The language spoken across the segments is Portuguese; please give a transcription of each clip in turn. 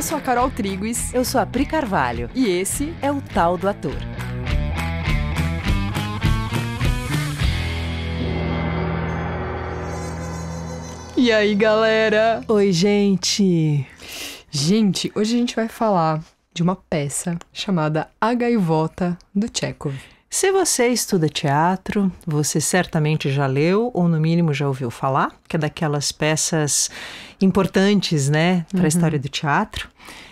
Eu sou a Carol Triguis. Eu sou a Pri Carvalho. E esse é o Tal do Ator. E aí, galera? Oi, gente! Gente, hoje a gente vai falar de uma peça chamada A Gaivota, do Tchekhov. Se você estuda teatro, você certamente já leu ou no mínimo já ouviu falar, que é daquelas peças importantes, né, para a história do teatro.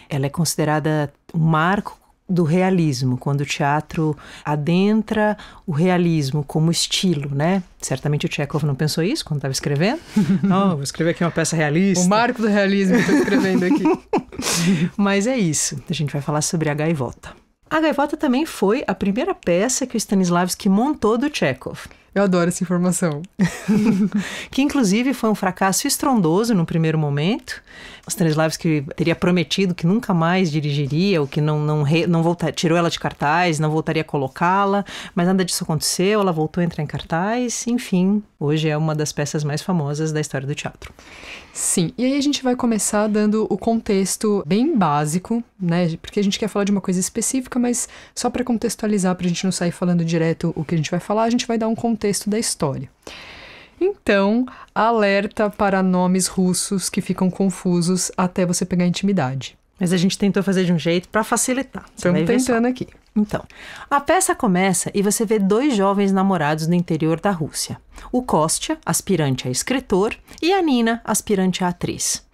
Ela é considerada um marco do realismo, quando o teatro adentra o realismo como estilo, né? Certamente o Tchekhov não pensou isso quando estava escrevendo. Não, vou escrever aqui uma peça realista. O marco do realismo que eu estou escrevendo aqui. Mas é isso, a gente vai falar sobre A Gaivota. A Gaivota também foi a primeira peça que o Stanislavski montou do Tchekhov. Eu adoro essa informação. Que inclusive foi um fracasso estrondoso no primeiro momento. O Stanislavski teria prometido que nunca mais dirigiria, ou que não voltaria, tirou ela de cartaz, não voltaria a colocá-la, mas nada disso aconteceu, ela voltou a entrar em cartaz, enfim, hoje é uma das peças mais famosas da história do teatro. Sim, e aí a gente vai começar dando o contexto bem básico, né, porque a gente quer falar de uma coisa específica, mas só para contextualizar, para a gente não sair falando direto o que a gente vai falar, a gente vai dar um contexto da história. Então, alerta para nomes russos que ficam confusos até você pegar intimidade. Mas a gente tentou fazer de um jeito para facilitar. Estamos tentando aqui. Então, a peça começa e você vê dois jovens namorados no interior da Rússia. O Kostya, aspirante a escritor, e a Nina, aspirante a atriz.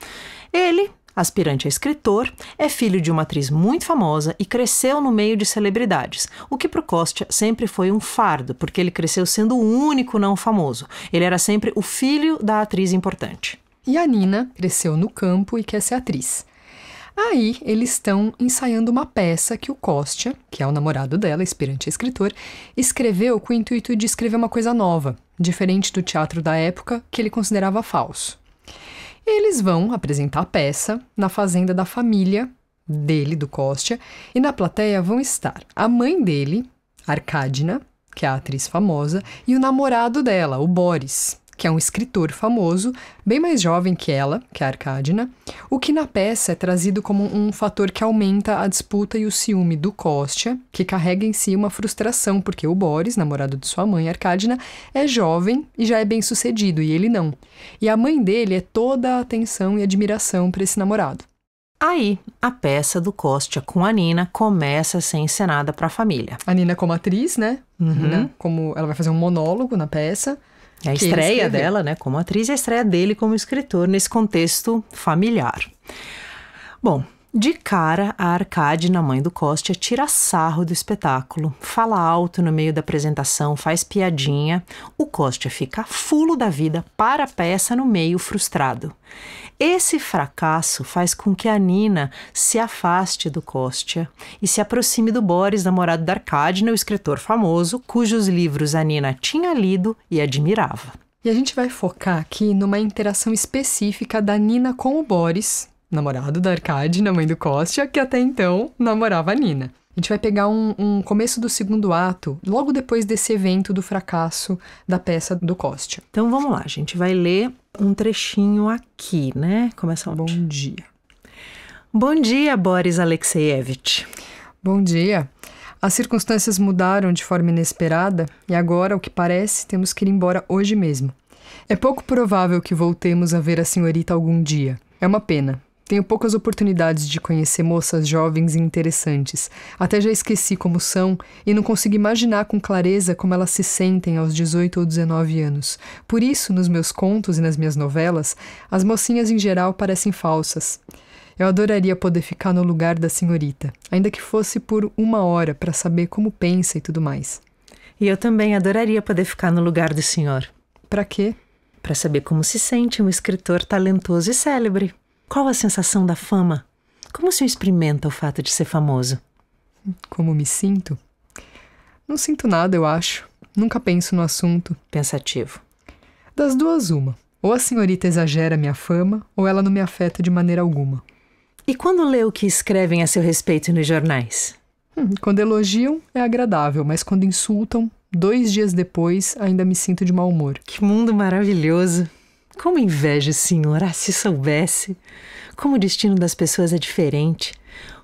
Ele, aspirante a escritor, é filho de uma atriz muito famosa e cresceu no meio de celebridades, o que para o Kostya sempre foi um fardo, porque ele cresceu sendo o único não famoso. Ele era sempre o filho da atriz importante. E a Nina cresceu no campo e quer ser atriz. Aí, eles estão ensaiando uma peça que o Kostya, que é o namorado dela, aspirante a escritor, escreveu com o intuito de escrever uma coisa nova, diferente do teatro da época, que ele considerava falso. Eles vão apresentar a peça na fazenda da família dele, do Kostya, e na plateia vão estar a mãe dele, Arkadina, que é a atriz famosa, e o namorado dela, o Boris, que é um escritor famoso, bem mais jovem que ela, que é a Arkadina, o que na peça é trazido como um fator que aumenta a disputa e o ciúme do Kostya, que carrega em si uma frustração, porque o Boris, namorado de sua mãe, Arkadina, é jovem e já é bem sucedido, e ele não. E a mãe dele é toda a atenção e admiração para esse namorado. Aí, a peça do Kostya com a Nina começa a ser encenada para a família. A Nina como atriz, né? Nina, como ela vai fazer um monólogo na peça. É a estreia dela, né, como atriz, e a estreia dele como escritor nesse contexto familiar. Bom, de cara, a Arkadina, mãe do Kostya, tira sarro do espetáculo, fala alto no meio da apresentação, faz piadinha. O Kostya fica fulo da vida, para a peça no meio, frustrado. Esse fracasso faz com que a Nina se afaste do Kostya e se aproxime do Boris, namorado da Arkadina, o escritor famoso, cujos livros a Nina tinha lido e admirava. E a gente vai focar aqui numa interação específica da Nina com o Boris, namorado da Arkadina, mãe do Kostya, que até então namorava a Nina. A gente vai pegar um começo do segundo ato, logo depois desse evento do fracasso da peça do Kostya. Então vamos lá, a gente vai ler um trechinho aqui, né? Começa lá. Bom dia. Bom dia, Boris Alexeyevich. Bom dia. As circunstâncias mudaram de forma inesperada e agora, ao que parece, temos que ir embora hoje mesmo. É pouco provável que voltemos a ver a senhorita algum dia. É uma pena. Tenho poucas oportunidades de conhecer moças jovens e interessantes. Até já esqueci como são e não consigo imaginar com clareza como elas se sentem aos 18 ou 19 anos. Por isso, nos meus contos e nas minhas novelas, as mocinhas em geral parecem falsas. Eu adoraria poder ficar no lugar da senhorita, ainda que fosse por 1 hora para saber como pensa e tudo mais. E eu também adoraria poder ficar no lugar do senhor. Para quê? Para saber como se sente um escritor talentoso e célebre. Qual a sensação da fama? Como o senhor experimenta o fato de ser famoso? Como me sinto? Não sinto nada, eu acho. Nunca penso no assunto. Pensativo. Das duas, uma. Ou a senhorita exagera minha fama, ou ela não me afeta de maneira alguma. E quando lê o que escrevem a seu respeito nos jornais? Quando elogiam, é agradável, mas quando insultam, 2 dias depois, ainda me sinto de mau humor. Que mundo maravilhoso! Como invejo, senhor, se soubesse. Como o destino das pessoas é diferente.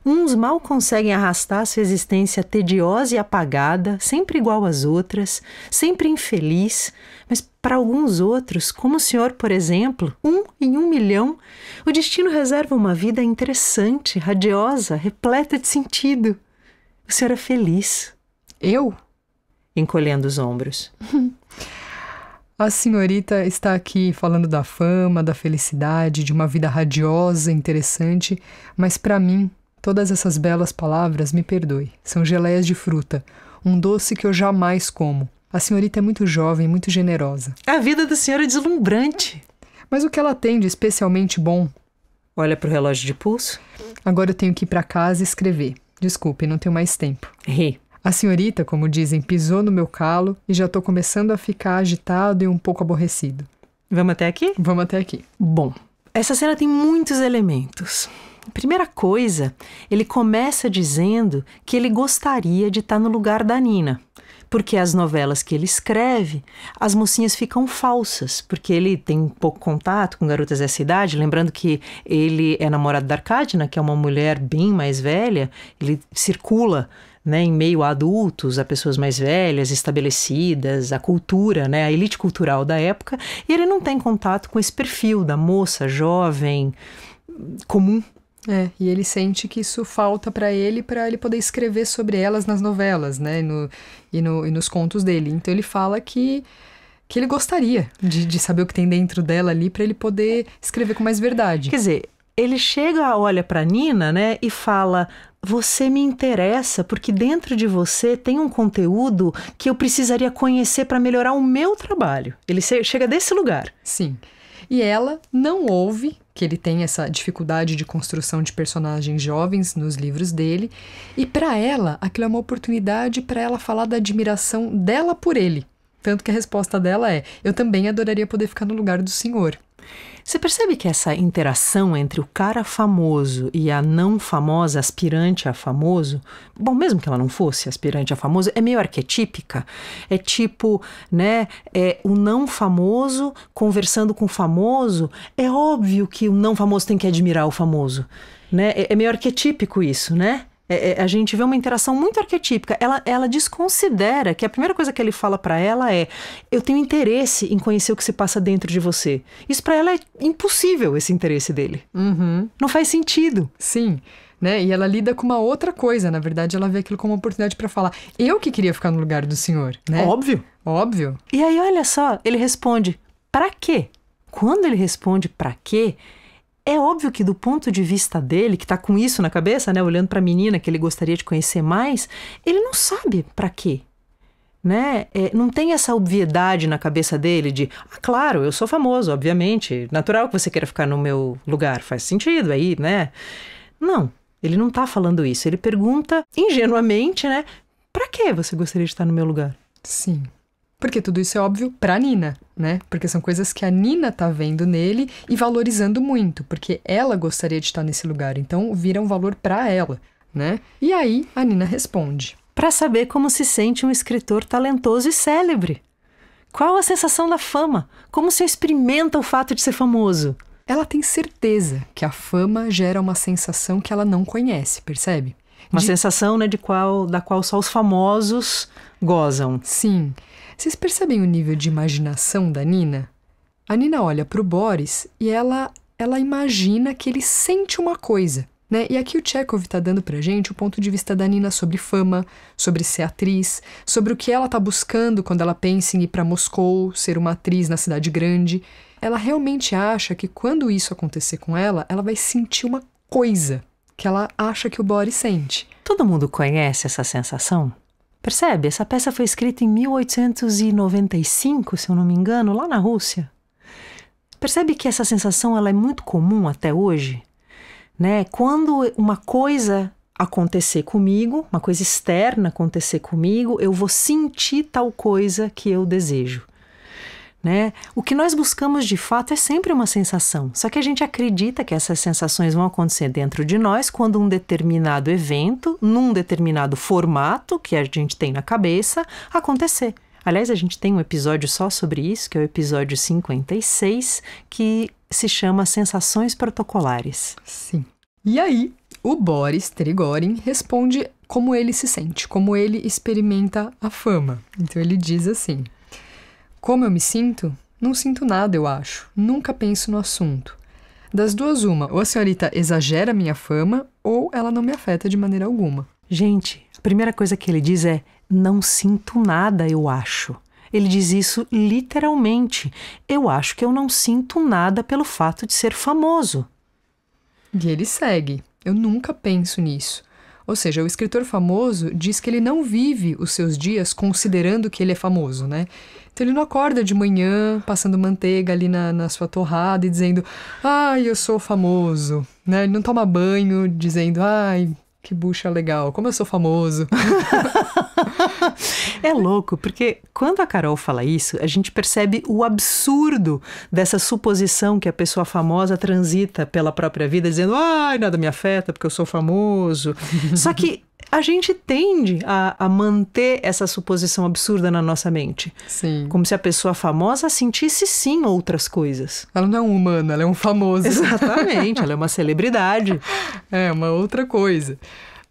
Uns mal conseguem arrastar sua existência tediosa e apagada, sempre igual às outras, sempre infeliz, mas para alguns outros, como o senhor, por exemplo, 1 em 1 milhão, o destino reserva uma vida interessante, radiosa, repleta de sentido. O senhor é feliz. Eu? Encolhendo os ombros. A senhorita está aqui falando da fama, da felicidade, de uma vida radiosa, interessante, mas para mim, todas essas belas palavras, me perdoe, são geleias de fruta, um doce que eu jamais como. A senhorita é muito jovem, muito generosa. A vida da senhora é deslumbrante. Mas o que ela tem de especialmente bom? Olha pro relógio de pulso. Agora eu tenho que ir para casa e escrever. Desculpe, não tenho mais tempo. Ri. A senhorita, como dizem, pisou no meu calo e já estou começando a ficar agitado e um pouco aborrecido. Vamos até aqui? Vamos até aqui. Bom, essa cena tem muitos elementos. Primeira coisa, ele começa dizendo que ele gostaria de estar no lugar da Nina. Porque as novelas que ele escreve, as mocinhas ficam falsas, porque ele tem pouco contato com garotas dessa idade. Lembrando que ele é namorado da Arkadina, que é uma mulher bem mais velha. Ele circula, né, em meio a adultos, a pessoas mais velhas, estabelecidas, a cultura, né, a elite cultural da época. E ele não tem contato com esse perfil da moça jovem, comum. E ele sente que isso falta para ele poder escrever sobre elas nas novelas, né, e nos contos dele. Então ele fala que ele gostaria de saber o que tem dentro dela ali para ele poder escrever com mais verdade. Quer dizer, ele chega, olha para Nina, né, e fala: você me interessa porque dentro de você tem um conteúdo que eu precisaria conhecer para melhorar o meu trabalho. Ele chega desse lugar. Sim. E ela não ouve que ele tem essa dificuldade de construção de personagens jovens nos livros dele. E para ela, aquilo é uma oportunidade para ela falar da admiração dela por ele. Tanto que a resposta dela é: eu também adoraria poder ficar no lugar do senhor. Você percebe que essa interação entre o cara famoso e a não famosa aspirante a famoso, bom, mesmo que ela não fosse aspirante a famoso, é meio arquetípica? É tipo, né, o não famoso conversando com o famoso. É óbvio que o não famoso tem que admirar o famoso, né? É meio arquetípico isso, né? A gente vê uma interação muito arquetípica. Ela desconsidera que a primeira coisa que ele fala para ela é: eu tenho interesse em conhecer o que se passa dentro de você. Isso para ela é impossível, esse interesse dele. Uhum. Não faz sentido. Sim, né? E ela lida com uma outra coisa. Na verdade, ela vê aquilo como uma oportunidade para falar: eu que queria ficar no lugar do senhor, né? Óbvio. Óbvio. E aí, olha só, ele responde: para quê? Quando ele responde para quê, é óbvio que do ponto de vista dele, que tá com isso na cabeça, né, olhando pra menina que ele gostaria de conhecer mais, ele não sabe pra quê, né? Não tem essa obviedade na cabeça dele de: claro, eu sou famoso, obviamente, natural que você queira ficar no meu lugar, faz sentido aí, né? Não, ele não tá falando isso. Ele pergunta ingenuamente, né, pra que você gostaria de estar no meu lugar? Sim. Porque tudo isso é óbvio pra Nina, né? Porque são coisas que a Nina tá vendo nele e valorizando muito, porque ela gostaria de estar nesse lugar, então vira um valor pra ela, né? E aí a Nina responde: para saber como se sente um escritor talentoso e célebre. Qual a sensação da fama? Como se experimenta o fato de ser famoso? Ela tem certeza que a fama gera uma sensação que ela não conhece, percebe? Uma sensação, né, da qual só os famosos gozam. Sim. Vocês percebem o nível de imaginação da Nina? A Nina olha para o Boris e ela imagina que ele sente uma coisa, né? E aqui o Chekhov está dando pra gente o ponto de vista da Nina sobre fama, sobre ser atriz, sobre o que ela está buscando quando ela pensa em ir para Moscou, ser uma atriz na cidade grande. Ela realmente acha que quando isso acontecer com ela vai sentir uma coisa que ela acha que o Boris sente. Todo mundo conhece essa sensação? Percebe? Essa peça foi escrita em 1895, se eu não me engano, lá na Rússia. Percebe que essa sensação ela é muito comum até hoje? Né? Quando uma coisa acontecer comigo, uma coisa externa acontecer comigo, eu vou sentir tal coisa que eu desejo. Né? O que nós buscamos de fato é sempre uma sensação, só que a gente acredita que essas sensações vão acontecer dentro de nós quando um determinado evento, num determinado formato que a gente tem na cabeça, acontecer. Aliás, a gente tem um episódio só sobre isso, que é o episódio 56, que se chama Sensações Protocolares. Sim. E aí, o Boris Trigorin responde como ele se sente, como ele experimenta a fama. Então ele diz assim: como eu me sinto? Não sinto nada, eu acho. Nunca penso no assunto. Das duas, uma, ou a senhorita exagera minha fama, ou ela não me afeta de maneira alguma. Gente, a primeira coisa que ele diz é: não sinto nada, eu acho. Ele diz isso literalmente. Eu acho que eu não sinto nada pelo fato de ser famoso. E ele segue: eu nunca penso nisso. Ou seja, o escritor famoso diz que ele não vive os seus dias considerando que ele é famoso, né? Então ele não acorda de manhã passando manteiga ali na sua torrada e dizendo: ai, eu sou famoso, né? Ele não toma banho dizendo: ai, que bucha legal, como eu sou famoso. É louco, porque quando a Carol fala isso, a gente percebe o absurdo dessa suposição que a pessoa famosa transita pela própria vida, dizendo: ai, nada me afeta porque eu sou famoso. Só que a gente tende a manter essa suposição absurda na nossa mente. Sim. Como se a pessoa famosa sentisse sim outras coisas. Ela não é um humano, ela é um famoso. Exatamente, ela é uma celebridade. É, uma outra coisa.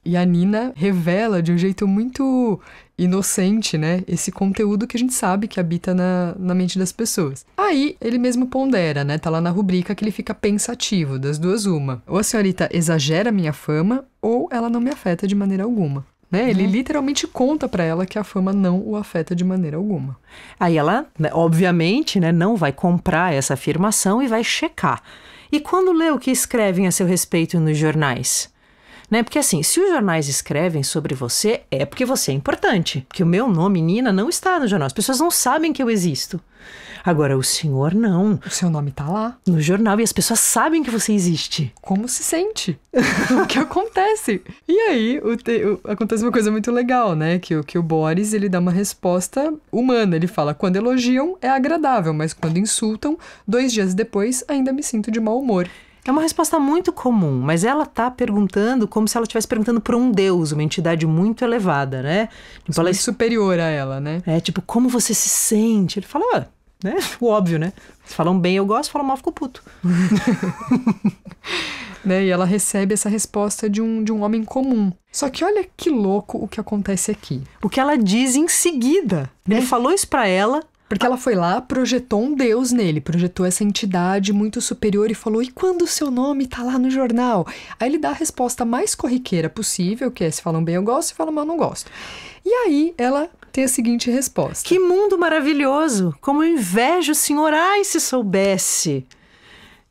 E a Nina revela de um jeito muito inocente, né? Esse conteúdo que a gente sabe que habita na mente das pessoas. Aí, ele mesmo pondera, né? Tá lá na rubrica que ele fica pensativo, das duas uma. Ou a senhorita exagera minha fama, ou ela não me afeta de maneira alguma. Né? Ele literalmente conta pra ela que a fama não o afeta de maneira alguma. Aí ela, né, obviamente, né, não vai comprar essa afirmação e vai checar. E quando lê o que escrevem a seu respeito nos jornais? Né? Porque assim, se os jornais escrevem sobre você, é porque você é importante. Porque o meu nome, Nina, não está no jornal. As pessoas não sabem que eu existo. Agora, o senhor não. O seu nome tá lá. No jornal, e as pessoas sabem que você existe. Como se sente? O que acontece? E aí, acontece uma coisa muito legal, né? Que o Boris, ele dá uma resposta humana. Ele fala: quando elogiam, é agradável, mas quando insultam, 2 dias depois, ainda me sinto de mau humor. É uma resposta muito comum, mas ela tá perguntando como se ela estivesse perguntando para um deus, uma entidade muito elevada, né? Tipo, ela é superior a ela, né? É, tipo, como você se sente? Ele fala, né? O óbvio, né? Se falam bem eu gosto, falam mal eu fico puto. Né? E ela recebe essa resposta de um homem comum. Só que olha que louco o que acontece aqui. O que ela diz em seguida. Ele falou isso pra ela. Porque ela foi lá, projetou um deus nele, projetou essa entidade muito superior e falou: e quando o seu nome tá lá no jornal? Aí ele dá a resposta mais corriqueira possível, que é: se falam bem eu gosto, se falam mal eu não gosto. E aí ela tem a seguinte resposta: que mundo maravilhoso! Como eu invejo o senhor! Ai, se soubesse!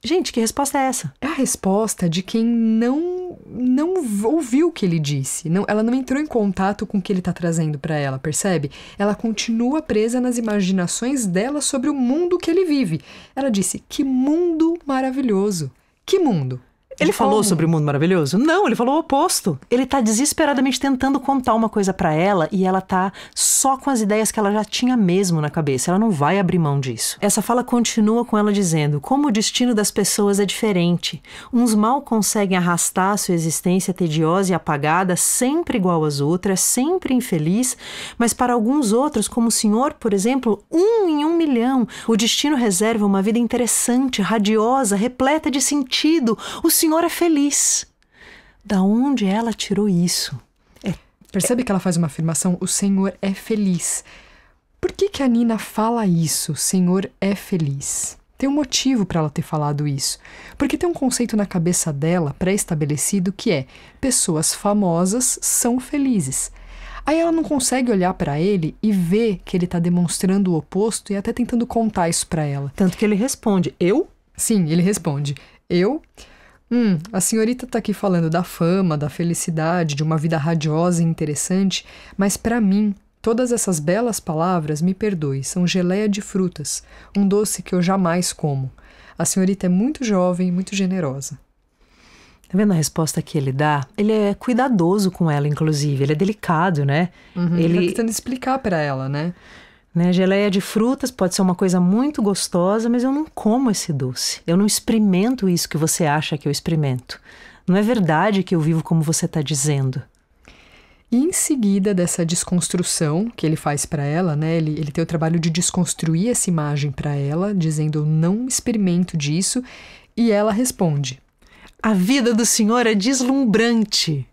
Gente, que resposta é essa? É a resposta de quem não ouviu o que ele disse. Ela não entrou em contato com o que ele está trazendo para ela, percebe? Ela continua presa nas imaginações dela sobre o mundo que ele vive. Ela disse: que mundo maravilhoso! Que mundo? Ele falou sobre o mundo maravilhoso? Não, ele falou o oposto. Ele tá desesperadamente tentando contar uma coisa pra ela e ela tá só com as ideias que ela já tinha mesmo na cabeça. Ela não vai abrir mão disso. Essa fala continua com ela dizendo: como o destino das pessoas é diferente. Uns mal conseguem arrastar a sua existência tediosa e apagada, sempre igual às outras, sempre infeliz, mas para alguns outros, como o senhor, por exemplo, 1 em 1 milhão, o destino reserva uma vida interessante, radiosa, repleta de sentido. O senhor é feliz. Da onde ela tirou isso? Percebe que ela faz uma afirmação: o Senhor é feliz. Por que a Nina fala isso? O Senhor é feliz. Tem um motivo para ela ter falado isso. Porque tem um conceito na cabeça dela pré-estabelecido que é: pessoas famosas são felizes. Aí ela não consegue olhar para ele e ver que ele está demonstrando o oposto e até tentando contar isso para ela. Tanto que ele responde: eu? Sim, ele responde: eu? A senhorita tá aqui falando da fama, da felicidade, de uma vida radiosa e interessante, mas para mim, todas essas belas palavras, me perdoe, são geleia de frutas, um doce que eu jamais como. A senhorita é muito jovem e muito generosa. Tá vendo a resposta que ele dá? Ele é cuidadoso com ela, inclusive, ele é delicado, né? Ele tá tentando explicar para ela, né? Geleia de frutas pode ser uma coisa muito gostosa, mas eu não como esse doce. Eu não experimento isso que você acha que eu experimento. Não é verdade que eu vivo como você está dizendo. E em seguida dessa desconstrução que ele faz para ela, né, ele tem o trabalho de desconstruir essa imagem para ela, dizendo: eu não experimento disso, e ela responde: a vida do senhor é deslumbrante.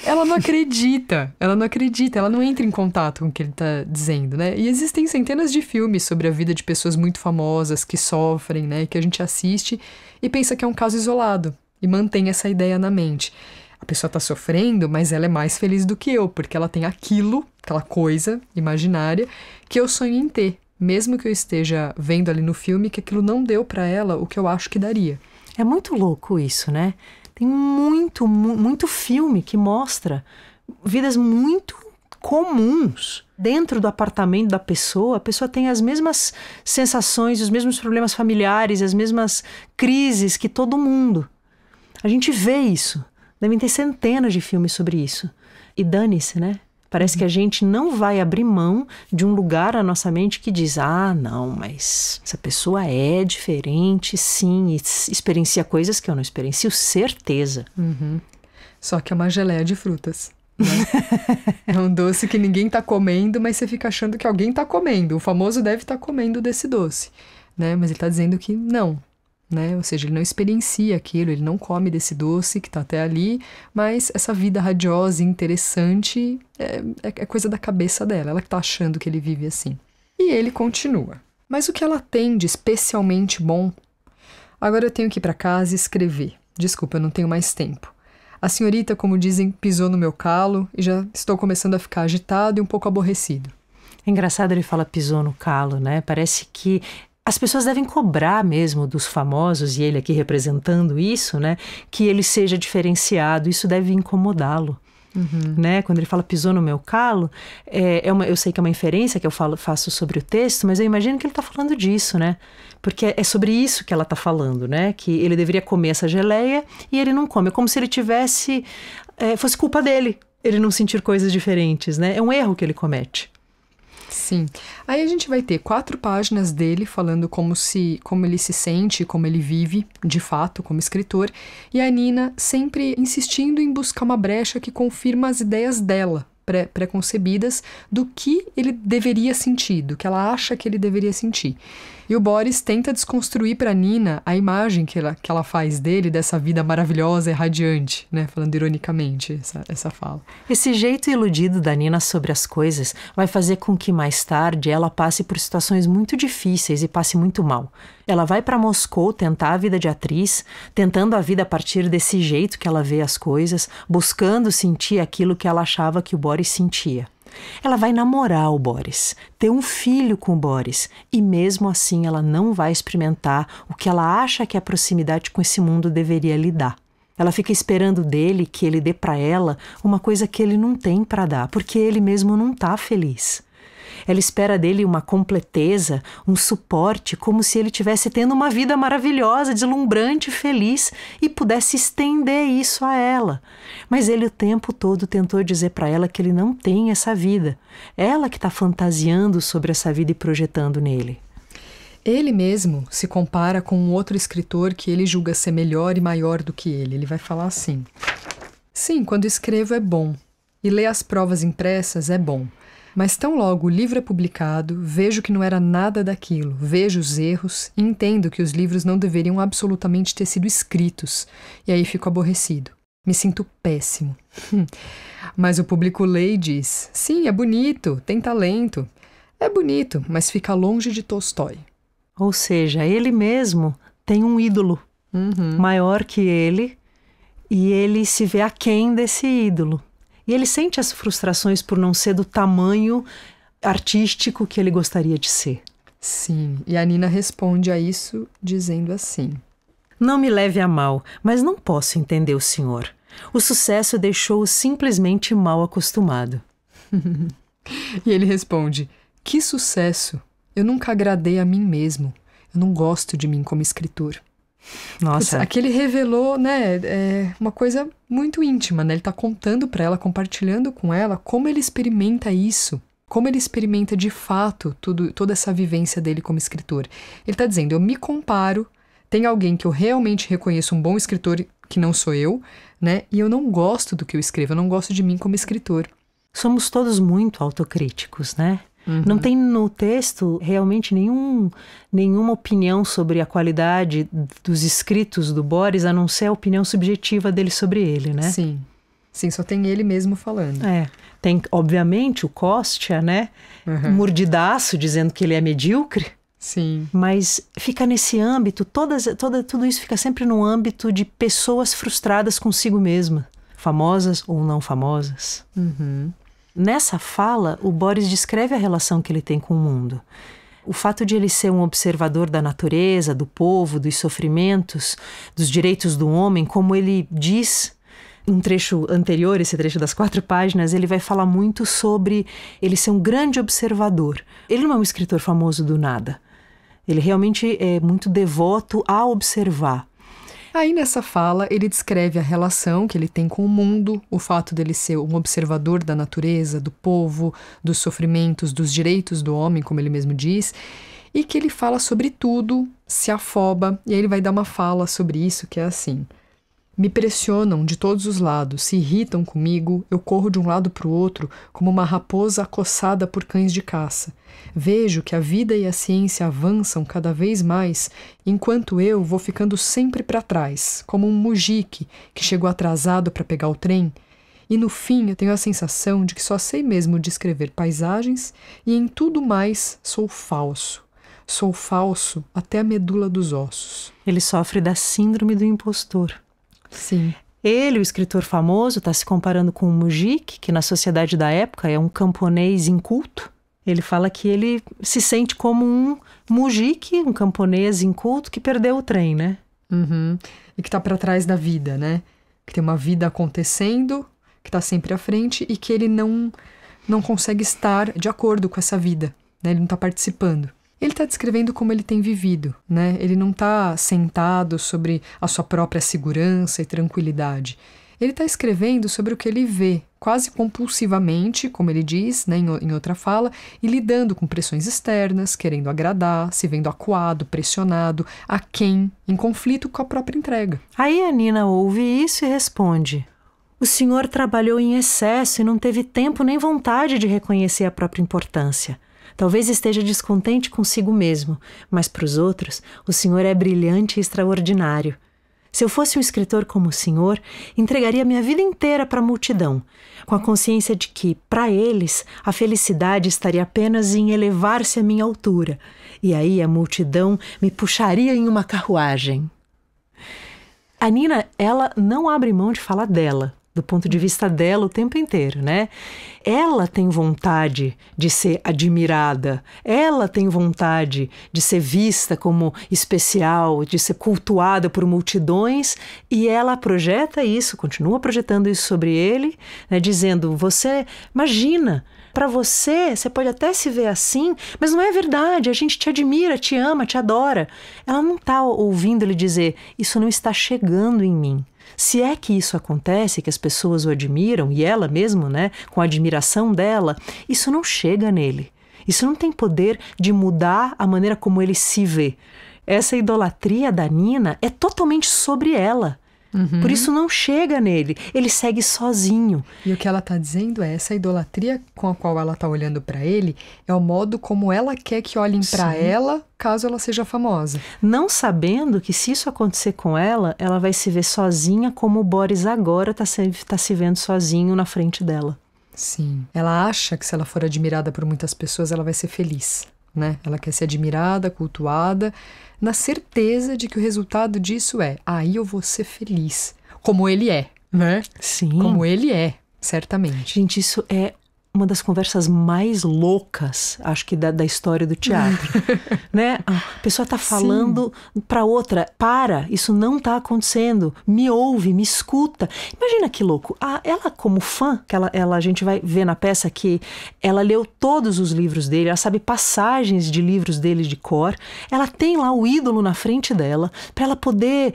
Ela não acredita, ela não entra em contato com o que ele está dizendo, né? E existem centenas de filmes sobre a vida de pessoas muito famosas que sofrem, né? Que a gente assiste e pensa que é um caso isolado e mantém essa ideia na mente. A pessoa está sofrendo, mas ela é mais feliz do que eu, porque ela tem aquela coisa imaginária que eu sonho em ter, mesmo que eu esteja vendo ali no filme que aquilo não deu para ela o que eu acho que daria. É muito louco isso, né? Tem muito filme que mostra vidas muito comuns. Dentro do apartamento da pessoa, a pessoa tem as mesmas sensações, os mesmos problemas familiares, as mesmas crises que todo mundo. A gente vê isso. Devem ter centenas de filmes sobre isso. E dane-se, né? Parece que a gente não vai abrir mão de um lugar na nossa mente que diz: ah, não, mas essa pessoa é diferente, sim, e experiencia coisas que eu não experiencio, certeza. Uhum. Só que é uma geleia de frutas, né? É um doce que ninguém tá comendo, mas você fica achando que alguém tá comendo. O famoso deve estar comendo desse doce, né? Mas ele tá dizendo que não. Né? Ou seja, ele não experiencia aquilo, ele não come desse doce que está até ali, mas essa vida radiosa e interessante é coisa da cabeça dela, ela que está achando que ele vive assim. E ele continua. Mas o que ela tem de especialmente bom? Agora eu tenho que ir para casa e escrever. Desculpa, eu não tenho mais tempo. A senhorita, como dizem, pisou no meu calo e já estou começando a ficar agitado e um pouco aborrecido. É engraçado ele falar pisou no calo, né? Parece que as pessoas devem cobrar mesmo dos famosos, e ele aqui representando isso, né? Que ele seja diferenciado, isso deve incomodá-lo. Uhum. Né? Quando ele fala pisou no meu calo, eu sei que é uma inferência que eu faço sobre o texto, mas eu imagino que ele está falando disso, né? Porque é sobre isso que ela está falando, né? Que ele deveria comer essa geleia e ele não come. É como se ele fosse culpa dele, ele não sentir coisas diferentes, né? É um erro que ele comete. Sim. Aí a gente vai ter 4 páginas dele falando como ele se sente, como ele vive, de fato, como escritor, e a Nina sempre insistindo em buscar uma brecha que confirma as ideias dela, pré-concebidas, do que ele deveria sentir, do que ela acha que ele deveria sentir. E o Boris tenta desconstruir para Nina a imagem que ela faz dele, dessa vida maravilhosa e radiante, né? Falando ironicamente essa fala. Esse jeito iludido da Nina sobre as coisas vai fazer com que mais tarde ela passe por situações muito difíceis e passe muito mal. Ela vai para Moscou tentar a vida de atriz, tentando a vida a partir desse jeito que ela vê as coisas, buscando sentir aquilo que ela achava que o Boris sentia. Ela vai namorar o Boris, ter um filho com o Boris, e mesmo assim ela não vai experimentar o que ela acha que a proximidade com esse mundo deveria lhe dar. Ela fica esperando dele que ele dê para ela uma coisa que ele não tem para dar, porque ele mesmo não está feliz. Ela espera dele uma completeza, um suporte, como se ele estivesse tendo uma vida maravilhosa, deslumbrante, feliz e pudesse estender isso a ela. Mas ele o tempo todo tentou dizer para ela que ele não tem essa vida. Ela que está fantasiando sobre essa vida e projetando nele. Ele mesmo se compara com um outro escritor que ele julga ser melhor e maior do que ele. Ele vai falar assim: sim, quando escrevo é bom, e ler as provas impressas é bom. Mas tão logo o livro é publicado, vejo que não era nada daquilo, vejo os erros e entendo que os livros não deveriam absolutamente ter sido escritos, e aí fico aborrecido. Me sinto péssimo. Mas o público lê e diz: sim, é bonito, tem talento. É bonito, mas fica longe de Tolstói. Ou seja, ele mesmo tem um ídolo maior que ele, e ele se vê aquém desse ídolo. E ele sente as frustrações por não ser do tamanho artístico que ele gostaria de ser. Sim, e a Nina responde a isso dizendo assim: não me leve a mal, mas não posso entender o senhor. O sucesso deixou-o simplesmente mal acostumado. E ele responde: que sucesso! Eu nunca agradei a mim mesmo. Eu não gosto de mim como escritor. Nossa. Aqui ele revelou, né, uma coisa muito íntima, né? Ele tá contando para ela, compartilhando com ela como ele experimenta isso, como ele experimenta de fato toda essa vivência dele como escritor. Ele tá dizendo: eu me comparo, tem alguém que eu realmente reconheço um bom escritor, que não sou eu, né? E eu não gosto do que eu escrevo, eu não gosto de mim como escritor. Somos todos muito autocríticos, né? Não tem no texto realmente nenhuma opinião sobre a qualidade dos escritos do Boris, a não ser a opinião subjetiva dele sobre ele, né? Sim, só tem ele mesmo falando. Tem, obviamente, o Kostya, né? Mordidaço, dizendo que ele é medíocre. Sim. Mas fica nesse âmbito, tudo isso fica sempre no âmbito de pessoas frustradas consigo mesma, famosas ou não famosas. Nessa fala, o Boris descreve a relação que ele tem com o mundo. O fato de ele ser um observador da natureza, do povo, dos sofrimentos, dos direitos do homem, como ele diz, um trecho anterior, esse trecho das 4 páginas, ele vai falar muito sobre ele ser um grande observador. Ele não é um escritor famoso do nada. Ele realmente é muito devoto a observar. Aí nessa fala ele descreve a relação que ele tem com o mundo, o fato dele ser um observador da natureza, do povo, dos sofrimentos, dos direitos do homem, como ele mesmo diz, e que ele fala sobre tudo, se afoba, e aí ele vai dar uma fala sobre isso que é assim: me pressionam de todos os lados, se irritam comigo, eu corro de um lado para o outro como uma raposa acossada por cães de caça. Vejo que a vida e a ciência avançam cada vez mais, enquanto eu vou ficando sempre para trás, como um mujique que chegou atrasado para pegar o trem. E no fim eu tenho a sensação de que só sei mesmo descrever paisagens e em tudo mais sou falso. Sou falso até a medula dos ossos. Ele sofre da síndrome do impostor. Sim. Ele, o escritor famoso, está se comparando com um mujik, que na sociedade da época é um camponês inculto. Ele fala que ele se sente como um mujik, um camponês inculto que perdeu o trem, né? E que está para trás da vida, né? Que tem uma vida acontecendo, que está sempre à frente e que ele não consegue estar de acordo com essa vida, né? Ele não está participando. Ele está descrevendo como ele tem vivido, né? Ele não está sentado sobre a sua própria segurança e tranquilidade. Ele está escrevendo sobre o que ele vê, quase compulsivamente, como ele diz, né, em outra fala, e lidando com pressões externas, querendo agradar, se vendo acuado, pressionado, aquém, em conflito com a própria entrega. Aí a Nina ouve isso e responde: o senhor trabalhou em excesso e não teve tempo nem vontade de reconhecer a própria importância. Talvez esteja descontente consigo mesmo, mas para os outros, o senhor é brilhante e extraordinário. Se eu fosse um escritor como o senhor, entregaria minha vida inteira para a multidão, com a consciência de que, para eles, a felicidade estaria apenas em elevar-se à minha altura, e aí a multidão me puxaria em uma carruagem. A Nina, ela não abre mão de falar dela, do ponto de vista dela o tempo inteiro, né? Ela tem vontade de ser admirada, ela tem vontade de ser vista como especial, de ser cultuada por multidões, e ela projeta isso, continua projetando isso sobre ele, né, dizendo: você, imagina, para você pode até se ver assim, mas não é verdade, a gente te admira, te ama, te adora. Ela não está ouvindo ele dizer: isso não está chegando em mim. Se é que isso acontece, que as pessoas o admiram, e ela mesmo, né, com a admiração dela, isso não chega nele. Isso não tem poder de mudar a maneira como ele se vê. Essa idolatria da Nina é totalmente sobre ela. Por isso não chega nele, ele segue sozinho. E o que ela está dizendo é: essa idolatria com a qual ela está olhando para ele é o modo como ela quer que olhem para ela caso ela seja famosa. Não sabendo que se isso acontecer com ela, ela vai se ver sozinha como o Boris agora está se vendo sozinho na frente dela. Sim, ela acha que se ela for admirada por muitas pessoas ela vai ser feliz, né? Ela quer ser admirada, cultuada, na certeza de que o resultado disso é: aí eu vou ser feliz, como ele é, né? Sim. Como ele é, certamente. Gente, isso é uma das conversas mais loucas, acho que da história do teatro, né? A pessoa tá falando para outra: para, isso não tá acontecendo, me ouve, me escuta. Imagina que louco. Ela como fã, que a gente vai ver na peça que ela leu todos os livros dele, ela sabe passagens de livros dele de cor, ela tem lá o ídolo na frente dela, para ela poder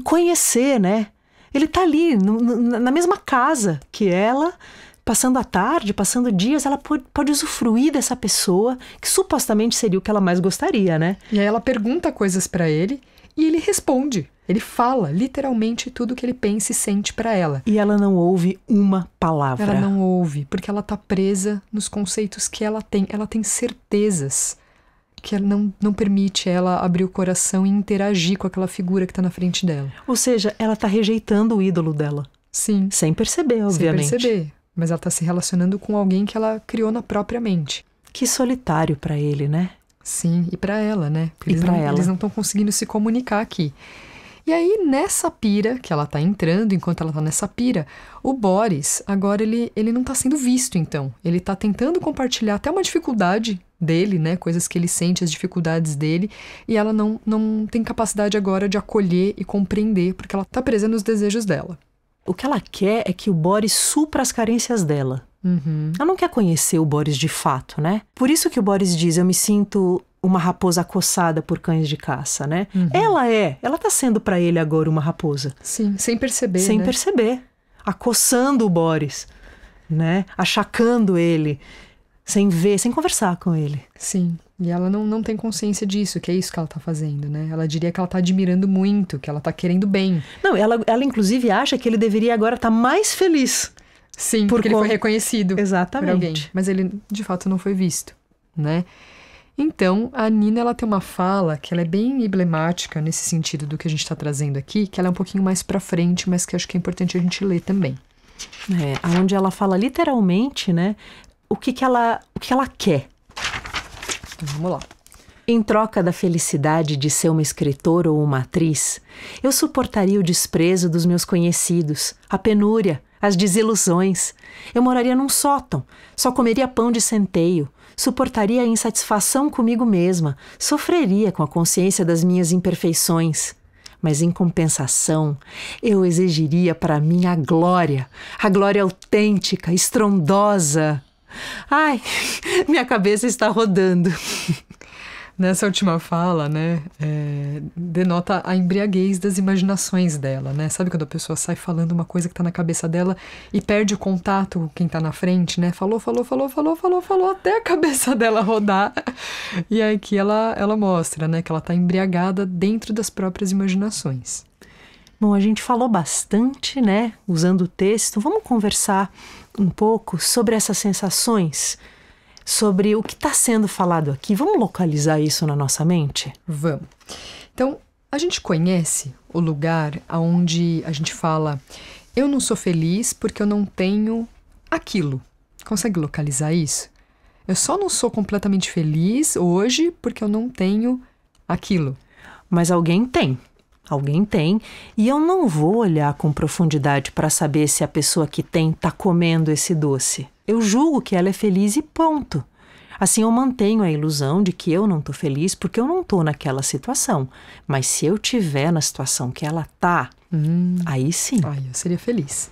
conhecer, né? Ele tá ali, na mesma casa que ela, passando a tarde, passando dias, ela pode usufruir dessa pessoa que supostamente seria o que ela mais gostaria, né? E aí ela pergunta coisas pra ele e ele responde. Ele fala literalmente tudo que ele pensa e sente pra ela. E ela não ouve uma palavra. Ela não ouve, porque ela tá presa nos conceitos que ela tem. Ela tem certezas que ela não permite ela abrir o coração e interagir com aquela figura que tá na frente dela. Ou seja, ela tá rejeitando o ídolo dela. Sim. Sem perceber, obviamente. Sem perceber. Mas ela tá se relacionando com alguém que ela criou na própria mente. Que solitário pra ele, né? Sim, e pra ela, né? Porque ela. Eles não estão conseguindo se comunicar aqui. E aí, nessa pira que ela tá entrando, enquanto ela tá nessa pira, o Boris, agora ele não tá sendo visto, então. Ele tá tentando compartilhar até uma dificuldade dele, né? Coisas que ele sente, as dificuldades dele. E ela não tem capacidade agora de acolher e compreender, porque ela tá presa nos desejos dela. O que ela quer é que o Boris supra as carências dela. Ela não quer conhecer o Boris de fato, né? Por isso que o Boris diz, eu me sinto uma raposa acossada por cães de caça, né? Ela tá sendo pra ele agora uma raposa. Sim, sem perceber, Sem né? perceber. Acossando o Boris, né? Achacando ele, sem ver, sem conversar com ele. Sim, e ela não tem consciência disso, que é isso que ela tá fazendo, né? Ela diria que ela tá admirando muito, que ela tá querendo bem. Não, ela inclusive acha que ele deveria agora estar mais feliz. Sim, porque ele foi reconhecido Exatamente. por alguém. Mas ele, de fato, não foi visto, né? Então, a Nina, ela tem uma fala que ela é bem emblemática nesse sentido do que a gente está trazendo aqui, que ela é um pouquinho mais pra frente, mas que acho que é importante a gente ler também. Onde ela fala literalmente, né, o que ela quer. Então, vamos lá. Em troca da felicidade de ser uma escritora ou uma atriz, eu suportaria o desprezo dos meus conhecidos, a penúria, as desilusões. Eu moraria num sótão, só comeria pão de centeio, suportaria a insatisfação comigo mesma, sofreria com a consciência das minhas imperfeições. Mas, em compensação, eu exigiria para mim a glória autêntica, estrondosa. Ai, minha cabeça está rodando. Nessa última fala, né, denota a embriaguez das imaginações dela, né? Sabe quando a pessoa sai falando uma coisa que tá na cabeça dela e perde o contato com quem tá na frente, né? Falou, até a cabeça dela rodar. E aí que ela mostra, né, que ela tá embriagada dentro das próprias imaginações. Bom, a gente falou bastante, né, usando o texto. Vamos conversar um pouco sobre essas sensações, sobre o que está sendo falado aqui. Vamos localizar isso na nossa mente? Vamos. Então, a gente conhece o lugar onde a gente fala, eu não sou feliz porque eu não tenho aquilo. Consegue localizar isso? Eu só não sou completamente feliz hoje porque eu não tenho aquilo. Mas alguém tem. Alguém tem, e eu não vou olhar com profundidade para saber se a pessoa que tem está comendo esse doce. Eu julgo que ela é feliz e ponto. Assim eu mantenho a ilusão de que eu não estou feliz porque eu não estou naquela situação. Mas se eu estiver na situação que ela está, aí sim. Aí eu seria feliz.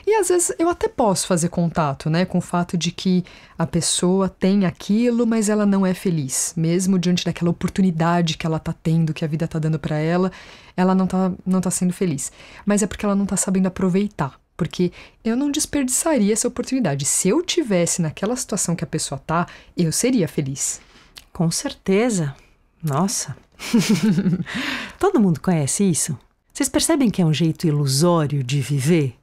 E às vezes eu até posso fazer contato, né, com o fato de que a pessoa tem aquilo, mas ela não é feliz. Mesmo diante daquela oportunidade que ela tá tendo, que a vida tá dando pra ela, ela não tá sendo feliz. Mas é porque ela não tá sabendo aproveitar. Porque eu não desperdiçaria essa oportunidade. Se eu tivesse naquela situação que a pessoa tá, eu seria feliz. Com certeza. Nossa. Todo mundo conhece isso? Vocês percebem que é um jeito ilusório de viver?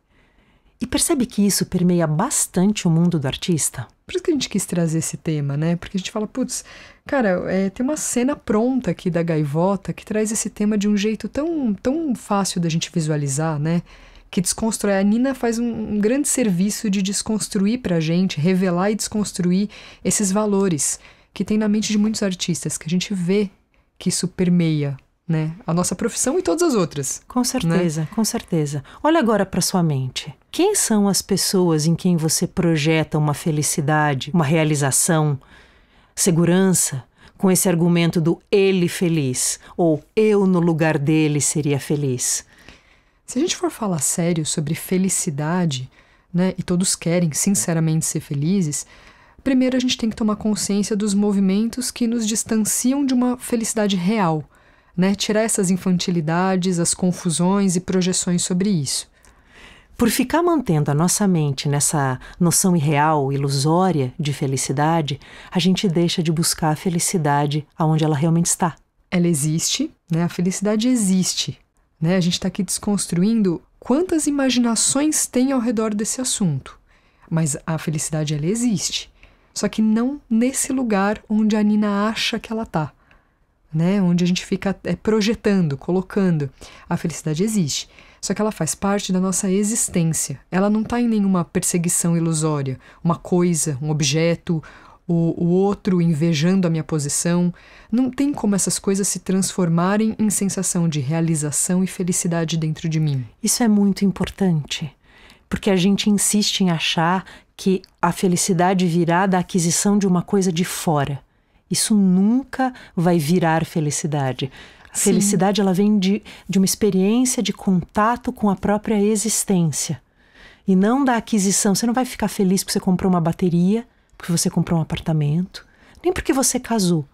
E percebe que isso permeia bastante o mundo do artista? Por isso que a gente quis trazer esse tema, né? Porque a gente fala, putz, cara, tem uma cena pronta aqui da Gaivota que traz esse tema de um jeito tão fácil da gente visualizar, né? Que desconstrói. A Nina faz um grande serviço de desconstruir pra gente, revelar e desconstruir esses valores que tem na mente de muitos artistas, que a gente vê que isso permeia, né, a nossa profissão e todas as outras. Com certeza, né? Com certeza. Olha agora para sua mente. Quem são as pessoas em quem você projeta uma felicidade, uma realização, segurança, com esse argumento do ele feliz, ou eu no lugar dele seria feliz? Se a gente for falar sério sobre felicidade, né, e todos querem sinceramente ser felizes, primeiro a gente tem que tomar consciência dos movimentos que nos distanciam de uma felicidade real, né? Tirar essas infantilidades, as confusões e projeções sobre isso. Por ficar mantendo a nossa mente nessa noção irreal, ilusória de felicidade, a gente deixa de buscar a felicidade aonde ela realmente está. Ela existe, né? A felicidade existe, né? A gente está aqui desconstruindo quantas imaginações tem ao redor desse assunto. Mas a felicidade, ela existe. Só que não nesse lugar onde a Nina acha que ela está, né? Onde a gente fica projetando, colocando. A felicidade existe. Só que ela faz parte da nossa existência. Ela não está em nenhuma perseguição ilusória. Uma coisa, um objeto, o outro invejando a minha posição. Não tem como essas coisas se transformarem em sensação de realização e felicidade dentro de mim. Isso é muito importante, porque a gente insiste em achar que a felicidade virá da aquisição de uma coisa de fora. Isso nunca vai virar felicidade. A felicidade, ela vem de uma experiência de contato com a própria existência. E não da aquisição. Você não vai ficar feliz porque você comprou uma bateria, porque você comprou um apartamento, nem porque você casou.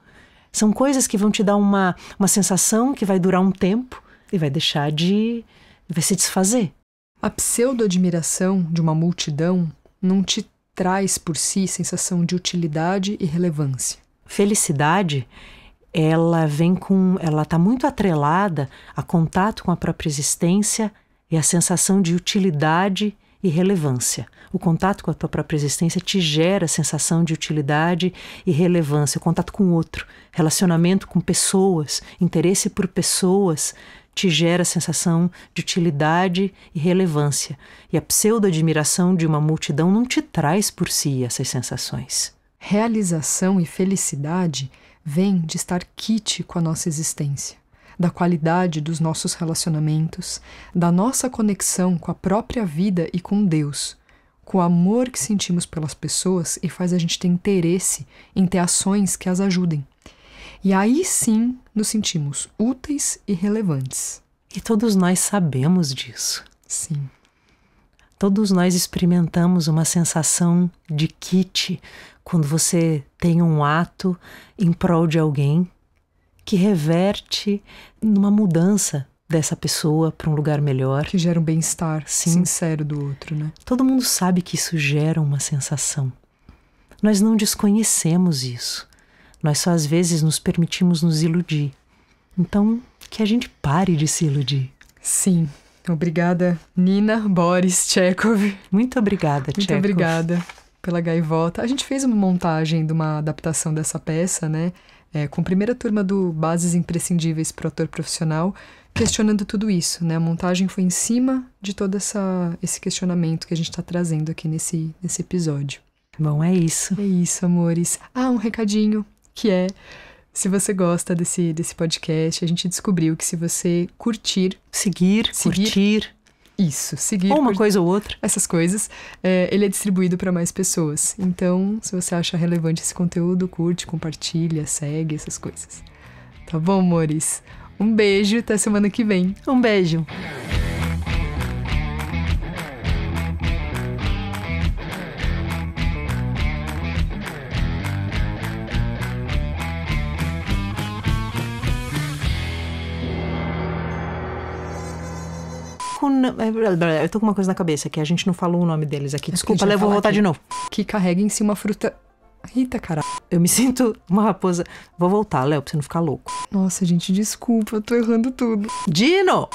São coisas que vão te dar uma sensação que vai durar um tempo e vai vai se desfazer. A pseudo-admiração de uma multidão não te traz por si sensação de utilidade e relevância. Felicidade, ela está muito atrelada a contato com a própria existência e a sensação de utilidade e relevância. O contato com a tua própria existência te gera a sensação de utilidade e relevância. O contato com o outro, relacionamento com pessoas, interesse por pessoas, te gera a sensação de utilidade e relevância. E a pseudo-admiração de uma multidão não te traz por si essas sensações. Realização e felicidade vem de estar quite com a nossa existência, da qualidade dos nossos relacionamentos, da nossa conexão com a própria vida e com Deus, com o amor que sentimos pelas pessoas e faz a gente ter interesse em ter ações que as ajudem. E aí sim nos sentimos úteis e relevantes. E todos nós sabemos disso. Sim. Todos nós experimentamos uma sensação de quite quando você tem um ato em prol de alguém que reverte numa mudança dessa pessoa para um lugar melhor. Que gera um bem-estar sincero do outro, né? Todo mundo sabe que isso gera uma sensação. Nós não desconhecemos isso. Nós só às vezes nos permitimos nos iludir. Então, que a gente pare de se iludir. Sim. Obrigada, Nina Boris Chekhov. Muito obrigada, Chekhov. Muito obrigada pela gaivota. A gente fez uma montagem de uma adaptação dessa peça, né? Com a primeira turma do Bases Imprescindíveis para o Ator Profissional, questionando tudo isso, né? A montagem foi em cima de todo esse questionamento que a gente está trazendo aqui nesse episódio. Bom, é isso. É isso, amores. Um recadinho, que é... Se você gosta desse podcast, a gente descobriu que se você curtir... Seguir, curtir... Isso, seguir... Ou uma coisa ou outra. Essas coisas, ele é distribuído para mais pessoas. Então, se você acha relevante esse conteúdo, curte, compartilha, segue, essas coisas. Tá bom, amores? Um beijo, até semana que vem. Um beijo. Eu tô com uma coisa na cabeça, que a gente não falou o nome deles aqui. Desculpa, Léo, vou voltar aqui. De novo. Que carrega em si uma fruta... Rita, caralho. Eu me sinto uma raposa. Vou voltar, Léo, pra você não ficar louco. Nossa, gente, desculpa, eu tô errando tudo. Dino!